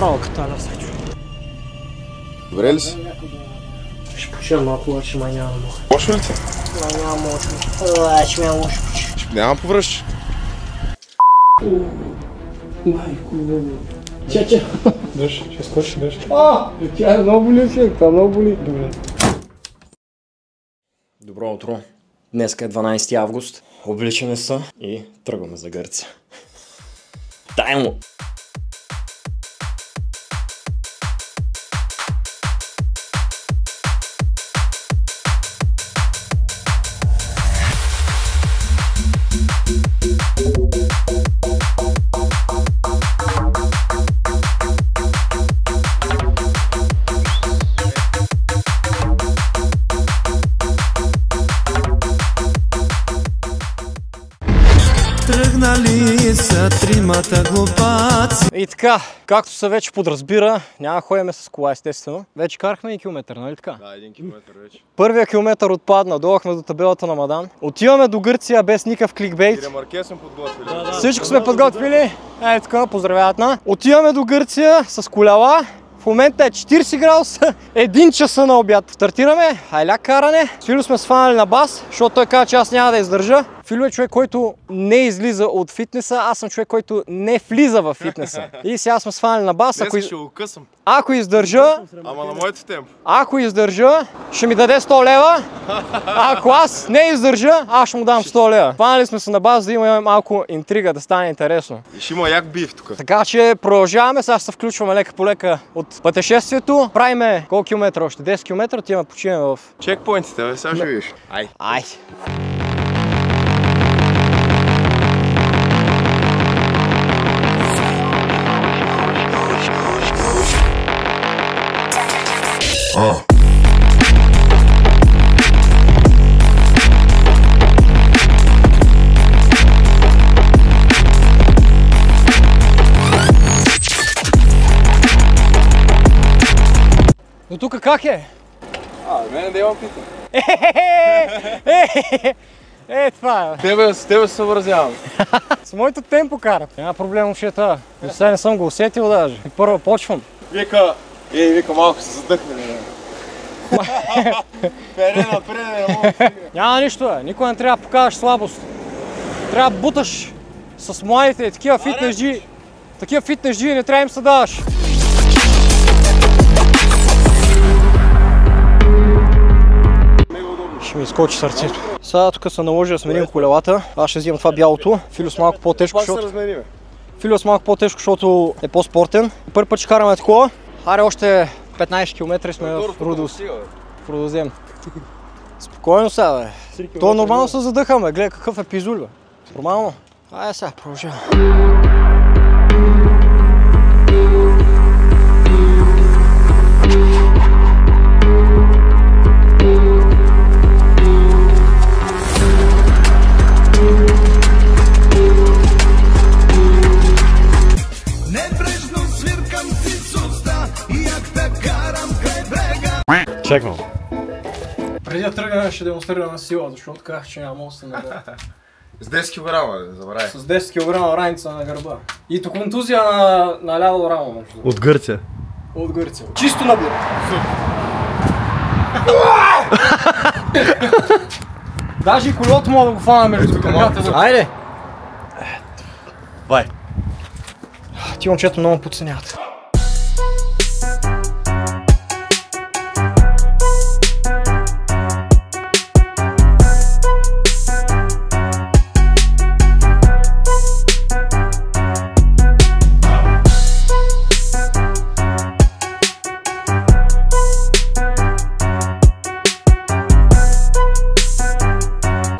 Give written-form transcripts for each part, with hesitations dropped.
Направо катана срещу. Добре ли си? Ще почина малко, обаче май няма мога. Лошо ли ти? Май няма мога. Ще ме лошо почи. Няма повръщаш. Майко, Че. Дъж, ще скочи, дъж. Тя много боли човек, това много боли. Добре. Добро утро. Днеска е 12 август. Обличаме се и тръгваме за Гърция. Дай му! Тръгнали са тримата глупаци. И така, както се вече подразбира, няма ходиме с кола естествено. Вече карахме и километър, нали така? Да, 1 километър вече. Първия километър отпадна, дойдохме до табелата на Мадан. Отиваме до Гърция без никакъв кликбейт. И ремарке съм подготвили. Всичко сме подготвили. Ей така, поздравяват на. Отиваме до Гърция с коляла. В момента е 40 градуса, 1 часа на обяд. Стартираме, айля каране. С Фило сме сванали на бас, защото той каза, че аз няма да издържа. Фило е човек, който не излиза от фитнеса, аз съм човек, който не влиза в фитнеса. И сега сме сванали на бас. Днес ще го късам. Ако издържа, Ама на моето темпо. ако издържа, ще ми даде 100 лева. Ако аз не издържа, аз ще му дам 100 лева. Фанали сме се на база да имаме малко интрига, да стане интересно. И ще има як бив тук. Така че продължаваме, сега ще се включваме лека по лека от пътешествието. Правиме колко километра още? 10 км, отиваме почиваме в... Чекпоинтите, бе, сега ще видиш. Ай. Ай! Но тук как е? Мене да имам пита. Това е. С тебе се съобразявам. С моето темпо карат. Няма проблем, момчета. До сега не съм го усетил даже. И първо почвам. Вика, малко се задъхне. Пере напред, не мога. Няма нищо, бе. Никога не трябва да покажеш слабост. Трябва да буташ с младите, такива фитнес-джи. Такива фитнес-джи не трябва им се даваш. Ще ми изкочи сърцето. Сега тук се наложи да сменим колелата. Аз ще взимам това бялото. Фило с малко по-тежко, защото е по-спортен. Първи път ще караме такова. Аре още 15 км сме в Рудозем. Спокойно сега, бе. То нормално се задъхаме. Гледай какъв е пизуль, бе. Нормално. Айде сега, продължаваме. Чеквам. Преди да тръгнем ще демонстрираме сила, защото казах, че няма моста на гърба. С 10 кг, не забравяй. С 10 кг раница на гърба. И то контузия на ляво рамо. От Гърция. От Гърция. Чисто набор. Даже и колелото мога да го фана между краката. Айде! Бай! Ти момчето много подценяват.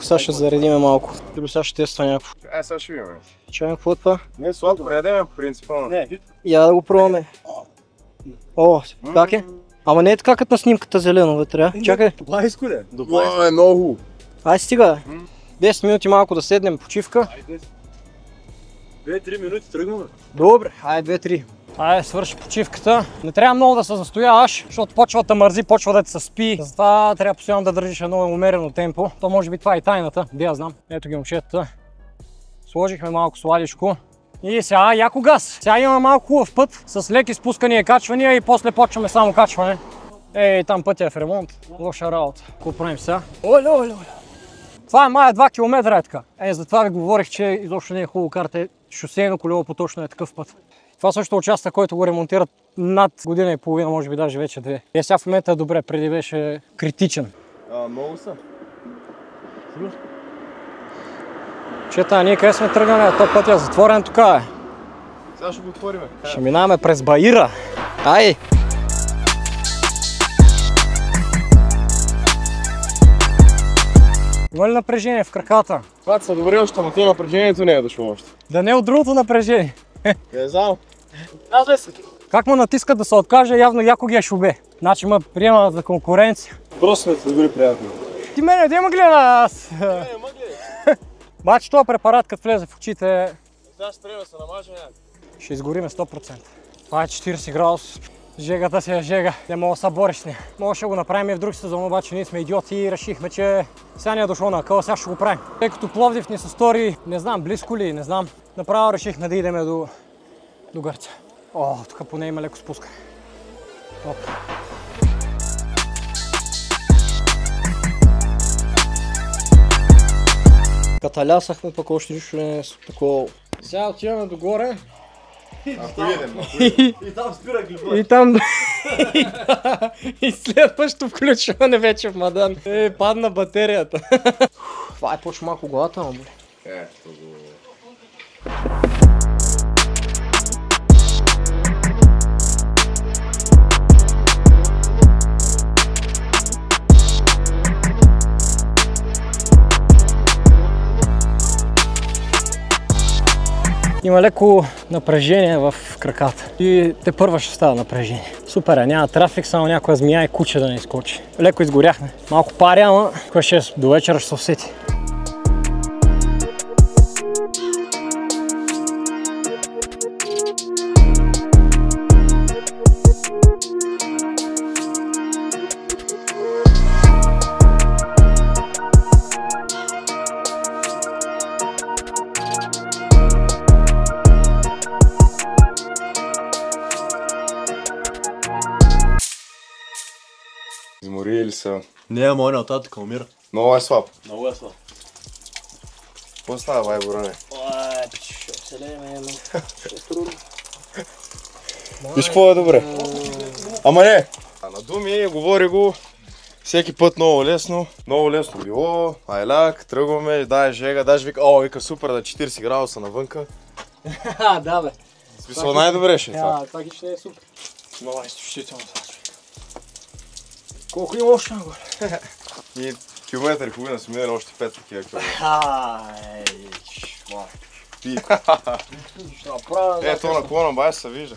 Сега ще заредиме малко. Или сега ще тества някакво. Сега ще видим. Чакай, какво е това? Не, сладко, ядеме по принципа. Не. Я да го пробваме. О, как е? Ама не е така като на снимката зелено вътре, а? Чакай. Блайско ли? Е много хубаво. Ай стига. 10 минути малко да седнем, почивка. 2-3 минути тръгваме. Добре, айде 2-3. Айде, свърши почивката. Не трябва много да се застояваш, защото почва да мързи, почва да ти се спи. Затова трябва постоянно да държиш едно умерено темпо. То може би това е тайната, де я знам. Ето ги момчетата. Сложихме малко сладичко. И сега яко газ. Сега имаме малко хубав път с леки спускания и качвания и после почваме само качване. Ей, там пътя е в ремонт. Лоша работа. Какво правим сега? Оле. Това е мая 2 км е така. Затова ви говорих, че изобщо не е хубаво карате шосейно колело поточно е такъв път. Това също участък, който го ремонтират над година и половина, може би даже вече 2. И сега в момента е добре, преди беше критичен. Много са. Чета, ние къде сме тръгнали? То път е затворен тук е. Сега ще го отвориме. Ще минаваме през Баира. Ай! Има ли напрежение в краката? Това са добре още, ама то напрежението не е дошло още. Да не е от другото напрежение. Не знам. Как му натискат да се откаже, явно яко ги е шубе. Значи ме приема за конкуренция. Просто сме се добри приятели. Ти мене, де ме гледа аз? Бачи този препарат, като влезе в очите, Сега ще трябва да се намаже някак. ще изгориме 100%. Това е 40 градус. Жегата си е жега. Не мога да се бориш с нея. Може да го направим и в друг сезон, обаче ние сме идиоти и решихме, че сега ни е дошло на акъла, сега ще го правим. Тъй като Пловдив ни се стори, не знам, близко ли, не знам. Направо решихме да идем до Гърция. О, тук поне има леко спускане. Оп. Каталясахме, пък още нищо не е такова. Сега отиваме догоре. Ако идем, И там спира глибо. И там... И следващо включване вече в Мадан. Падна батерията. Това е почва малко главата, ама боли. Има леко напрежение в краката и тепърва ще става напрежение. Супер е, няма трафик, само някоя змия и куче да не изкочи. Леко изгоряхме. Малко пари, ама кое ще до вечера ще се усети. Изморили са. Не, ама он нататък умира. Много е слаб. Много е слаб. Какво става, бай, Боране? Ой, пич, оцелеме, Виж какво е добре. Ама не! На думи, говори го всеки път много лесно. Много лесно било, айляк, тръгваме, дай жега, даже вика, вика супер да 40 градуса навънка. Да бе. В смисъл най-добре ще е това. Това ги ще е супер. Много е изтощително това. Колко има още нагоре? И километър и половина сме минали още 5 такива километри. Ето наклона, бай се вижда.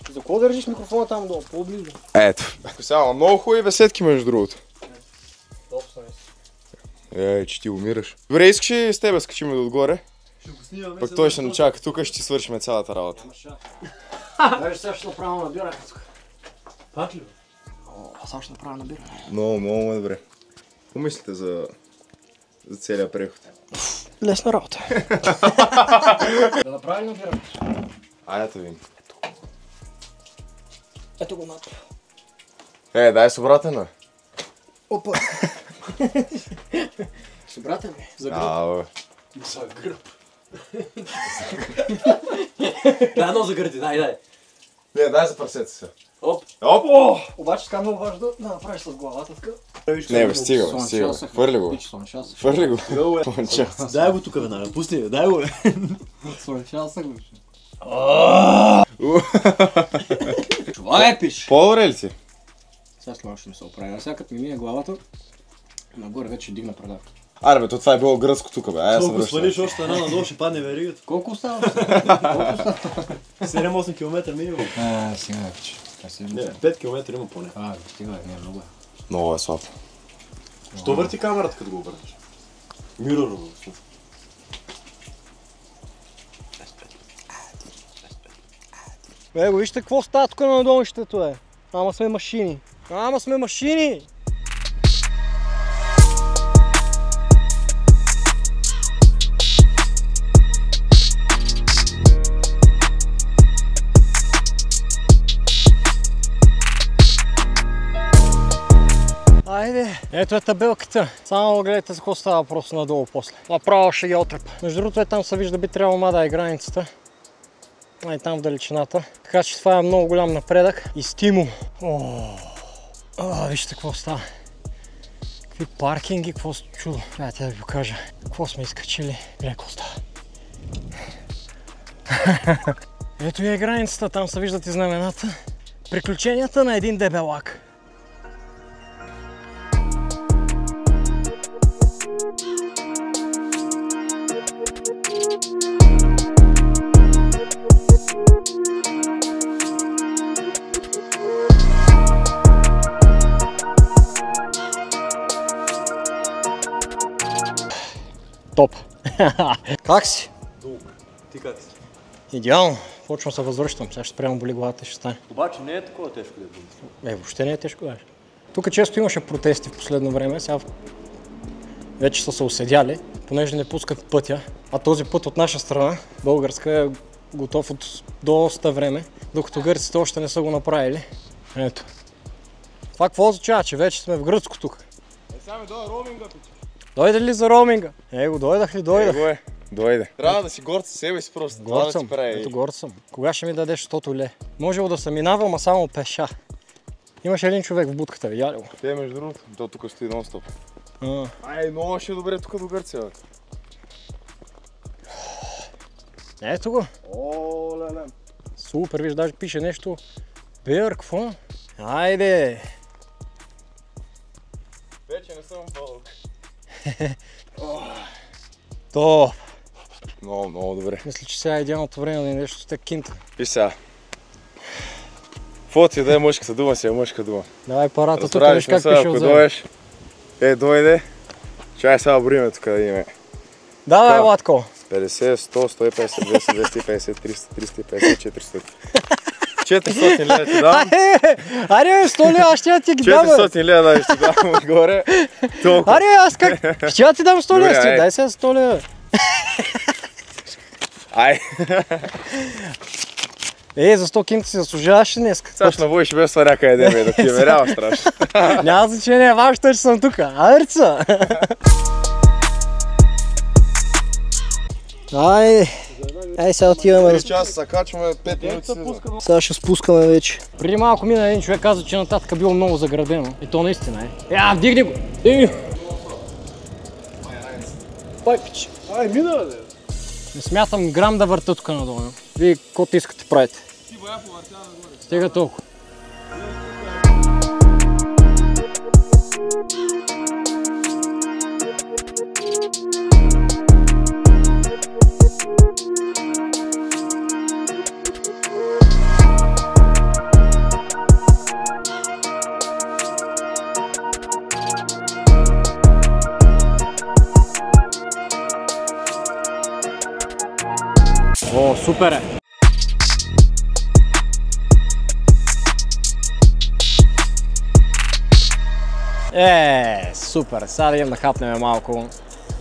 За какво държиш микрофона там долу? По-близо. Ето. Сега много хубави беседки между другото. Че ти умираш. Добре, искаш ли с тебе скачим да отгоре? Пък той ще начака тук, ще ти свършим цялата работа. Даже сега ще направя набиране тук. Пак ли? Сега ще направя набиране. Много е добре. Какво мислите за целия преход? Лесна работа. Да направим набиране. Ето ви. Ето го над. Дай с обратена. Опа. С обратен ми. За гръб. За гръб. Дай едно за гърди, дай. Не, дай за прасеца се. Оп. Обаче така много важно да направиш с главата така. Не, бе, стига. Хвърли го. Хвърли го. Дай го тук веднага, пусни бе, дай го бе. Слънчаса го. Това е пиш. По-добре ли си? Сега слава ще ми се оправя. А сега като ми мие главата, нагоре вече дигна предав. Аре бе, това е било гръцко тук бе, аз съм Колко свалиш още една надолу ще падне веригата. Колко остава? 7-8 км минимум. Сега вече. 5 км има поне. Стига, не, много е. Много е слаб. Що върти камерата като го обърнеш? Мирор. Его, вижте какво става тук на надолнището е. Ама сме машини. Ама сме машини! Айде, ето е табелката. Само гледайте за какво става просто надолу после. Направо ще ги отрепа. Между другото там се вижда би трябвало да е границата. Ай там в далечината. Така че това е много голям напредък и стимул. Вижте какво става. Какви паркинги, какво чудо. Дайте да ви покажа. Какво сме изкачили. Леко става. Ето и е границата, там се виждат и знамената. Приключенията на един дебелак. Топ! Как си? Ти как си? Идеално. Почвам се възвръщам. Сега ще спрямо боли главата и ще стане. Обаче не е такова тежко да е. Въобще не е тежко даже. Тук често имаше протести в последно време. Сега вече са се уседяли, понеже не пускат пътя. А този път от наша страна, българска, е готов от доста време, докато гърците още не са го направили. Ето. Това какво означава, че вече сме в гръцко тук? Сега ми дойде роуминга, пича. Дойде ли за роуминга? Его, дойдах ли? Дойдах. Дойде. Трябва да си горд със себе си просто. Горд съм, ето горд съм. Кога ще ми дадеш 100 ле? Можело да съм минавал, ама само пеша. Имаше един човек в будката, видя ли го? Те между другото, то тук стои нон-стоп. Ай, много ще е добре тук до Гърция, бе. Ето го. О, леле. Супер, виж, даже пише нещо. Бер, какво? Айде! Вече не съм бълък. Топ! Много, много добре. Мисля, че сега е идеалното време да ни нещо с те кинта. Виж сега. Какво ти да е мъжката дума, си е мъжка дума. Давай парата тук, виж как пише отзад. Дойдеш, дойде. Чай сега броиме тук да имаме. Давай, Владко! 50, 100, 150, 200, 250, 300, 350, 400. 400 лева ти дам. Аре, 100 лева, аз ще ти ги дам. 400 лева да ще ти дам отгоре. Толкова. Аре, аз как? Ще ти дам 100 лева, дай сега 100 лева. Ай. За 100 кинта си заслужаваш ли днес? Сега ще навоиш без това някъде да ме, да ти е верява страшно. Няма значение, важното е, че съм тук. Арца! Ай, сега отиваме. 3 часа се качваме, 5 минути си. Сега ще спускаме вече. Преди малко мина един човек, каза, че нататък било много заградено. И то наистина е. Вдигни го! Вдигни го! Пайпич! Ай, мина, бе! Не смятам грам да върта тук надолу. Вие каквото искате правите. Ти боя повъртя нагоре. Стига толкова. О, супер е! Супер! Сега да идем да хапнем малко,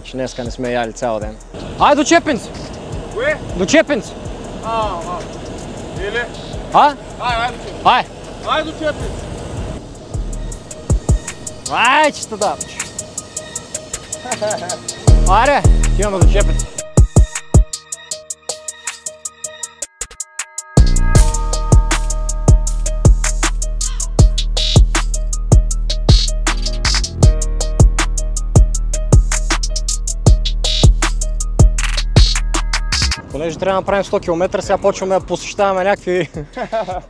че днеска не сме яли цял ден. Ай, до Чепинци! Кое? До Чепинци! Или? Ай! Ай до Чепинци! Ай, че сте да! Айде, отиваме до Чепинци! Понеже трябва да направим 100 км, сега почваме да посещаваме някакви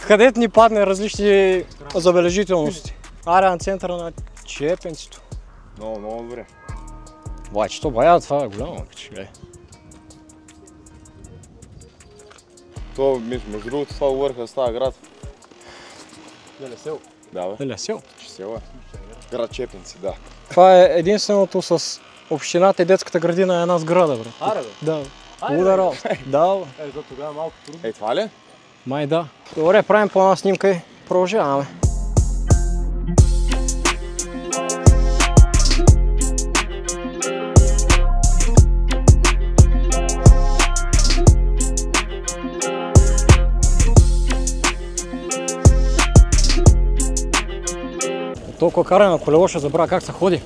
където ни падне различни забележителности. Аре на центъра на Чепинцето. Много, много добре. Баче, то бая, това е голямо, че. То, между другото, това върха става град. Леле село. Да, бе. Леле село. Село е. Град Чепинци, да. Това е единственото с общината и детската градина е една сграда, бе. Аре, бе. Да. Ударал. Да, бе. За тогава малко трудно. Това ли? Май да. Добре, правим по една снимка и продължаваме. Толкова каране на колело ще забравя как се ходи.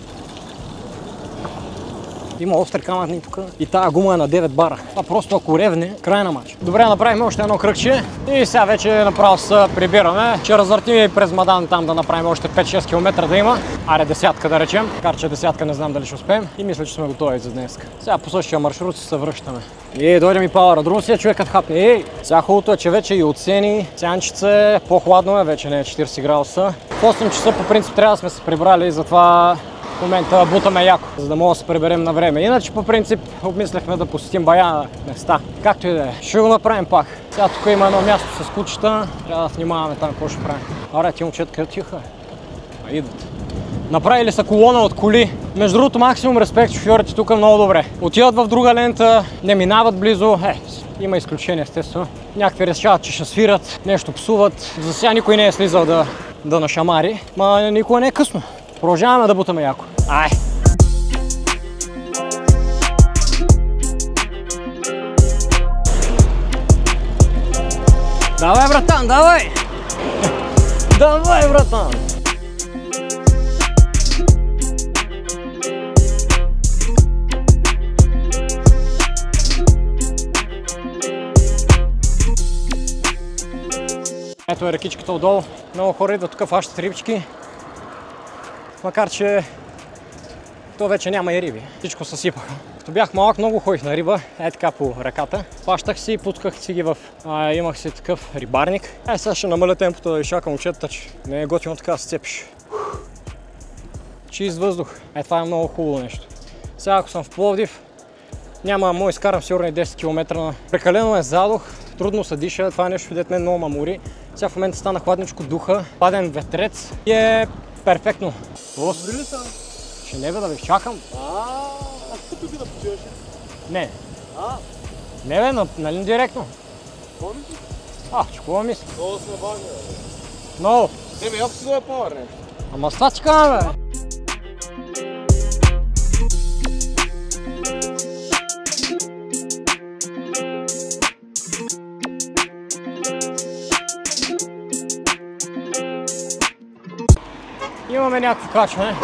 Има остри камъни тук и тая гума е на 9 бара. Това просто ако ревне, край на матч. Добре, направим още едно кръгче и сега вече направо се прибираме. Ще развъртим и през Мадан там да направим още 5-6 км да има. Аре десятка да речем. Карче десятка не знам дали ще успеем и мисля, че сме готови за днес. Сега по същия маршрут се връщаме. И дойде ми пауъра. Друго си е човекът хапне. Сега хубавото е, че вече и от сени, сянчица е, по-хладно е, вече не е 40 градуса. В 8 часа по принцип трябва да сме се прибрали и затова в момента бутаме яко, за да мога да се приберем на време. Иначе по принцип обмисляхме да посетим бая места. Както и да е. Ще го направим пак. Сега тук има едно място с кучета. Трябва да внимаваме там какво ще правим. Аре, ти момчета къде тиха? Идват. Направили са колона от коли. Между другото максимум респект, шофьорите тук много добре. Отиват в друга лента, не минават близо. Има изключения естествено. Някакви решават, че ще свират, нещо псуват. За сега никой не е слизал да нашамари. Ма никога не е късно. Продължаваме да бутаме яко. Ай! Давай, братан, давай! Давай, братан! Ето е рекичката отдолу. Много хора идват тук, фащат рибчики. Макар че то вече няма и риби. Всичко съсипаха. Като бях малък, много ходих на риба, така по реката. Хващах си и пусках си ги имах си такъв рибарник. Сега ще намаля темпото да изчакам момчетата, че не е готино така да се цепиш. Чист въздух. Това е много хубаво нещо. Сега ако съм в Пловдив, няма да изкарам сигурно и 10 км. Прекалено е задух, трудно се диша, това е нещо, дето мен много мамори. Сега в момента стана хладничко, духа, паден ветрец и е перфектно. Добри ли са? Ще не бе да ви чакам. Тук би да почиваш? Не. Не бе, нали директно? Какво мислиш? Че какво мисля? Много сме важни, бе. Много. Ако си да пауър нещо. Ама с това си казвам, бе. Имаме някакво качване.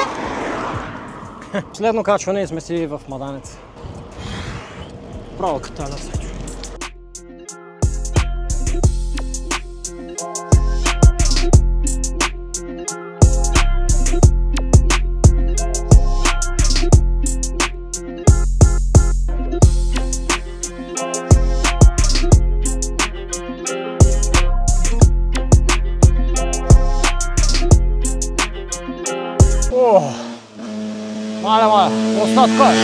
Последно качване и сме си в Маданец. Право катана се. Маля, остатка е.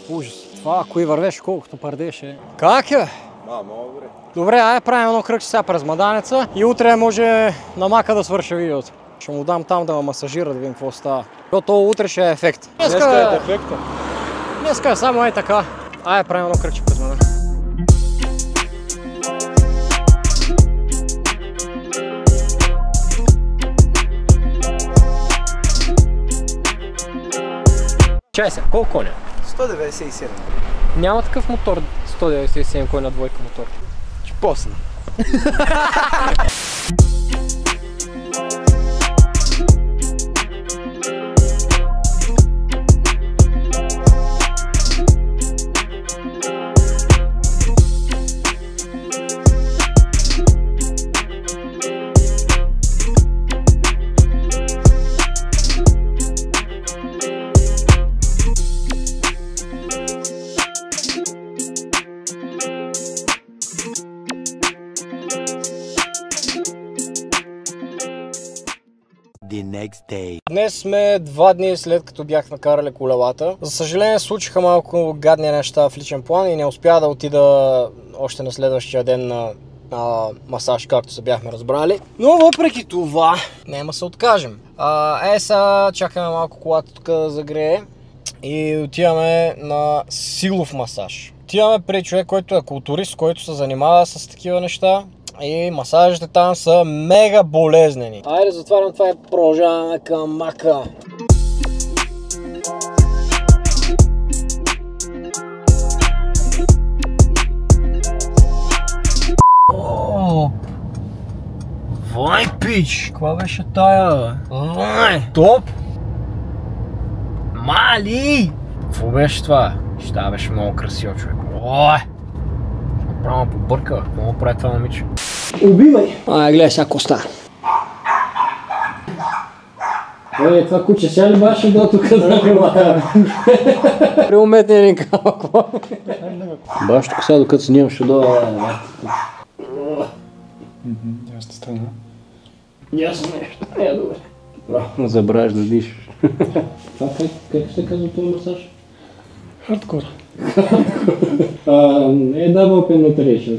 Ужас. Това, ако и вървеше, колкото пардеше. Как е? Много добре. Добре, айде правим едно кръгче сега през Маданеца и утре може на мака да свърша видеото. Ще му дам там да ме масажира, да видим какво става. Защото утре ще е ефект. Днеска е ефекта. Днеска е само така. Айде правим едно кръгче през Маданеца. Чай се, колко коня? 197. Няма такъв мотор 197 кой на двойка мотор. Ще посна. Днес сме 2 дни след като бях накарали колелата. За съжаление случиха малко гадни неща в личен план и не успя да отида още на следващия ден на масаж, както се бяхме разбрали. Но въпреки това, няма се откажем. Сега чакаме малко колата тук да загрее и отиваме на силов масаж. Отиваме при човек, който е културист, който се занимава с такива неща. И масажите там са мега болезнени. Айде, затварям това и продължаваме към мака. Вайпи! Булич! Каква беше тая? Топ! Мали! Какво беше това? Ще беше много красиво, човек. Право побърка. Какво му прави това момиче? Убивай! Гледай сега коста. Това куче, сега ли баш до тук да не лака? Преуметни един камък. Баш тук сега докато снимам ще дойда. Ясна страна. Ясно нещо, не е добре. Не забравяш да дишаш. Това как ще казвам този масаж? Хардкор. Не double penetration,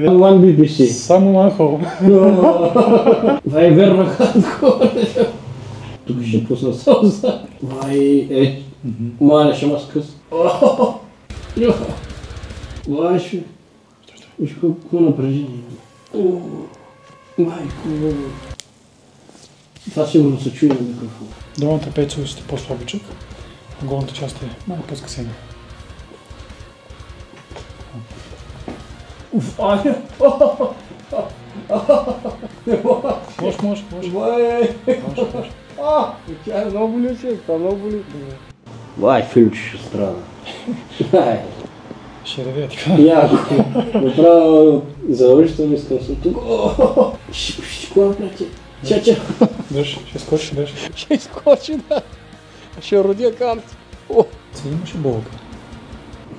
само one BBC. Само one hole. Това е верно хардкор. Тук ще пусна сълза. Маля ще ма скъс. Виж какво напрежение. Майко. Това сигурно се чуе на микрофон. Долната пецовост е по-слабичък, а горната част е малко по-скъсена. Може. Тя е много боли, това много боли. Филче ще страда. Ще реве така. Яко. Направо завършвам, искам съм тук. Какво направи? Ча. Държ, ще скочи, държ. Ще скочи, да. Ще родя камти. Си имаше болка.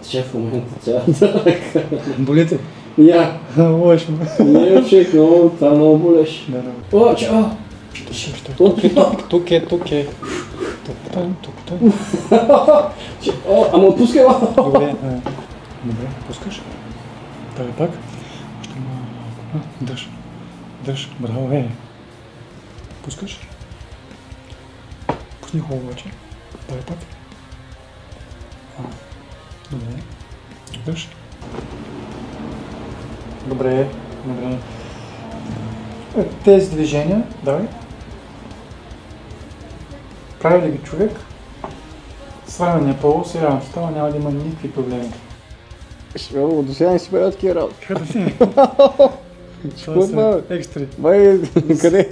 Шеф, в момента цялата ръка. Болите? Я. Лошо. Не, човек, това много болеше. Да. Чао. Тук е. Тук. Ама отпускай ла. Добре, пускаш. Давай пак. Още малко. Държ. Браво, Пускаш. Пусни хубаво вече. Давай пак. Добре. Държ. Добре. Тези движения, давай. Прави ли ги човек? Сваляния полу, сега става, няма да има никакви проблеми. До сега не си правил такива работи. Това са екстри. Къде?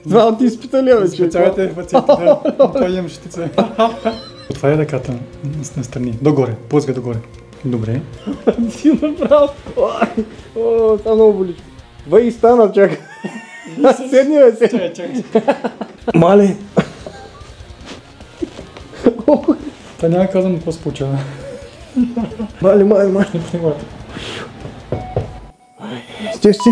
Това от изпиталия, бе, Специалите пациенти, да. Това имам щица. Това е ръката настрани. Догоре, плъзга догоре. Добре. Си направил. Това много боли. И стана, чакай. Седни, бе. Чакай. Мале. Това няма казвам какво се получава. Мале. Не пусни главата. Стих си.